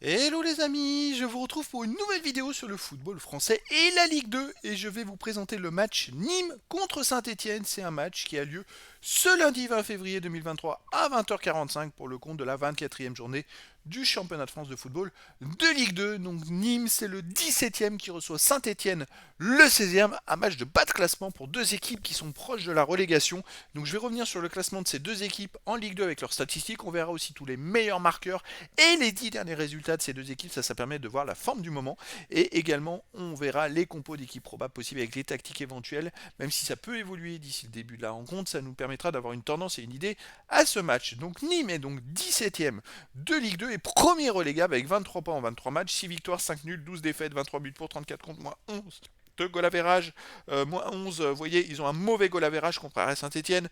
Hello les amis, je vous retrouve pour une nouvelle vidéo sur le football français et la Ligue 2 et je vais vous présenter le match Nîmes contre Saint-Étienne. C'est un match qui a lieu ce lundi 20 février 2023 à 20h45 pour le compte de la 24e journée du championnat de France de football de Ligue 2. Donc Nîmes c'est le 17e qui reçoit Saint-Étienne le 16e, un match de bas de classement pour deux équipes qui sont proches de la relégation. Donc je vais revenir sur le classement de ces deux équipes en Ligue 2 avec leurs statistiques, on verra aussi tous les meilleurs marqueurs et les 10 derniers résultats de ces deux équipes, ça permet de voir la forme du moment. Et également, on verra les compos d'équipes probables possibles avec les tactiques éventuelles. Même si ça peut évoluer d'ici le début de la rencontre, ça nous permettra d'avoir une tendance et une idée à ce match. Donc Nîmes est donc 17ème de Ligue 2 et premier relégable avec 23 points en 23 matchs, 6 victoires, 5 nuls, 12 défaites, 23 buts pour, 34 contre, moins 11 de goal average, moins 11, vous voyez, ils ont un mauvais goal average comparé à Saint-Etienne.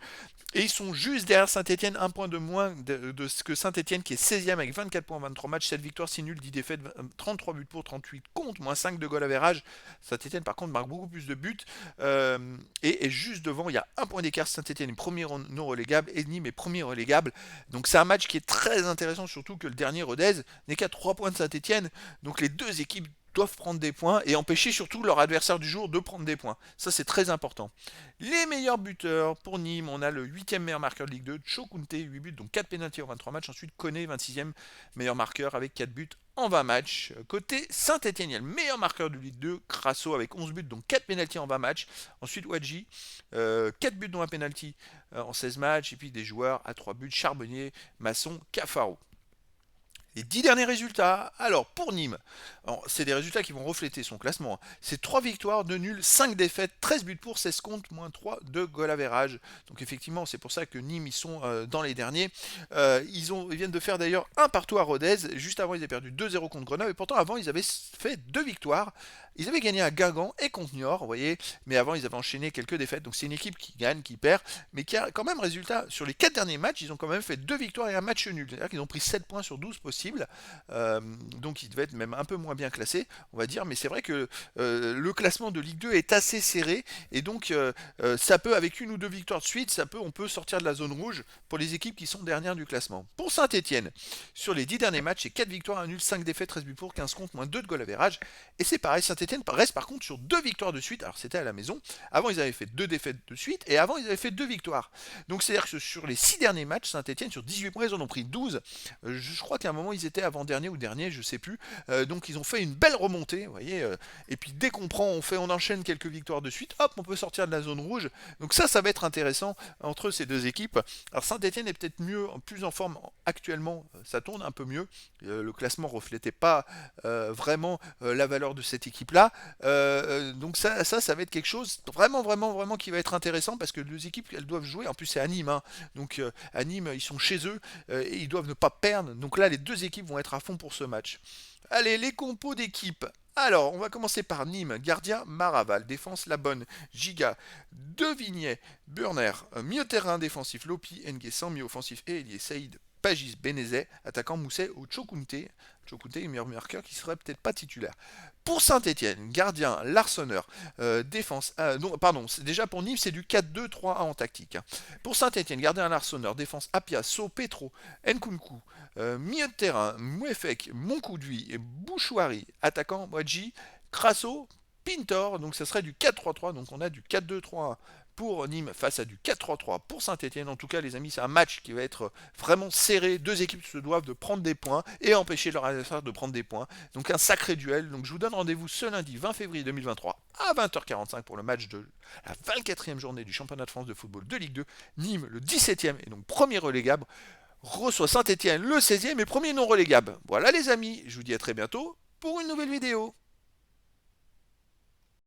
Et ils sont juste derrière Saint-Etienne, un point de moins de ce que Saint-Etienne qui est 16e avec 24 points en 23 matchs, 7 victoires, 6 nuls, 10 défaites, 33 buts pour, 38 contre, moins 5 de goal average. Saint-Etienne par contre marque beaucoup plus de buts. Et juste devant, il y a un point d'écart. Saint-Etienne est premier non relégable et Nîmes est premier relégable. Donc c'est un match qui est très intéressant, surtout que le dernier Rodez n'est qu'à 3 points de Saint-Etienne. Donc les deux équipes doivent prendre des points et empêcher surtout leur adversaire du jour de prendre des points. Ça c'est très important. Les meilleurs buteurs pour Nîmes, on a le 8e meilleur marqueur de Ligue 2, Chokunte, 8 buts, donc 4 pénaltys en 23 matchs. Ensuite, Koné, 26e meilleur marqueur avec 4 buts en 20 matchs. Côté Saint-Etienne, il y a le meilleur marqueur de Ligue 2, Crasso, avec 11 buts, donc 4 pénaltys en 20 matchs. Ensuite, Wadji, 4 buts dont un pénalty en 16 matchs. Et puis des joueurs à 3 buts, Charbonnier, Masson, Cafaro. Les 10 derniers résultats, alors pour Nîmes, c'est des résultats qui vont refléter son classement. C'est 3 victoires, 2 nuls, 5 défaites, 13 buts pour, 16 contre, moins 3 de goal average. Donc effectivement, c'est pour ça que Nîmes, ils sont dans les derniers. Ils viennent de faire d'ailleurs un partout à Rodez. Juste avant, ils avaient perdu 2-0 contre Grenoble. Et pourtant, avant, ils avaient fait 2 victoires. Ils avaient gagné à Guingamp et contre Niort, vous voyez. Mais avant, ils avaient enchaîné quelques défaites. Donc c'est une équipe qui gagne, qui perd, mais qui a quand même résultat. Sur les 4 derniers matchs, ils ont quand même fait 2 victoires et un match nul. C'est-à-dire qu'ils ont pris 7 points sur 12 possibles. Donc il devait être même un peu moins bien classé, on va dire, mais c'est vrai que le classement de Ligue 2 est assez serré, et donc ça peut, avec une ou deux victoires de suite, on peut sortir de la zone rouge pour les équipes qui sont dernières du classement. Pour Saint-Etienne, sur les 10 derniers matchs, c'est 4 victoires, 1 nul, 5 défaites, 13 buts pour, 15 contre, moins 2 de goal average, et c'est pareil, Saint-Etienne reste par contre sur 2 victoires de suite. Alors c'était à la maison, avant ils avaient fait 2 défaites de suite, et avant ils avaient fait 2 victoires. Donc c'est à dire que sur les 6 derniers matchs, Saint-Etienne sur 18 points, ils en ont pris 12. Je crois qu'à un moment ils étaient avant-dernier ou dernier, je sais plus. Donc ils ont fait une belle remontée, vous voyez. Et puis dès qu'on prend, on enchaîne quelques victoires de suite, hop, on peut sortir de la zone rouge. Donc ça va être intéressant entre ces deux équipes. Alors Saint-Etienne est peut-être plus en forme actuellement, ça tourne un peu mieux. Le classement reflétait pas vraiment la valeur de cette équipe-là. Donc ça va être quelque chose vraiment, vraiment, vraiment qui va être intéressant parce que les deux équipes, elles doivent jouer. En plus, c'est à Nîmes, hein. Donc à Nîmes, ils sont chez eux et ils doivent ne pas perdre. Donc là, les deux équipes vont être à fond pour ce match. Allez, les compos d'équipe. Alors, on va commencer par Nîmes. Gardien, Maraval. Défense, la bonne. Giga. Devignet. Burner. Milieu de terrain défensif, Lopi. Nguessan. Milieu offensif, Elie Saïd. Pagis, Benezet. Attaquant, Mousset ou Chokunte. Chokunte est meilleur marqueur qui serait peut-être pas titulaire. Pour Saint-Etienne, gardien, Larsonneur. Défense. Non, pardon, déjà pour Nîmes, c'est du 4-2-3-1 en tactique, hein. Pour Saint-Etienne, gardien, Larsonneur. Défense, Apia, So, Petro, Nkunku. Milieu de terrain, Mouefek, Moncoudui, Bouchouari, attaquant, Wadji, Crasso, Pintor, donc ça serait du 4-3-3, donc on a du 4-2-3-1 pour Nîmes face à du 4-3-3 pour Saint-Etienne. En tout cas, les amis, c'est un match qui va être vraiment serré. Deux équipes se doivent de prendre des points et empêcher leur adversaire de prendre des points. Donc un sacré duel. Donc je vous donne rendez-vous ce lundi 20 février 2023 à 20h45 pour le match de la 24e journée du championnat de France de football de Ligue 2. Nîmes, le 17e et donc premier relégable, reçoit Saint-Etienne le 16e et premier non relégable. Voilà les amis, je vous dis à très bientôt pour une nouvelle vidéo.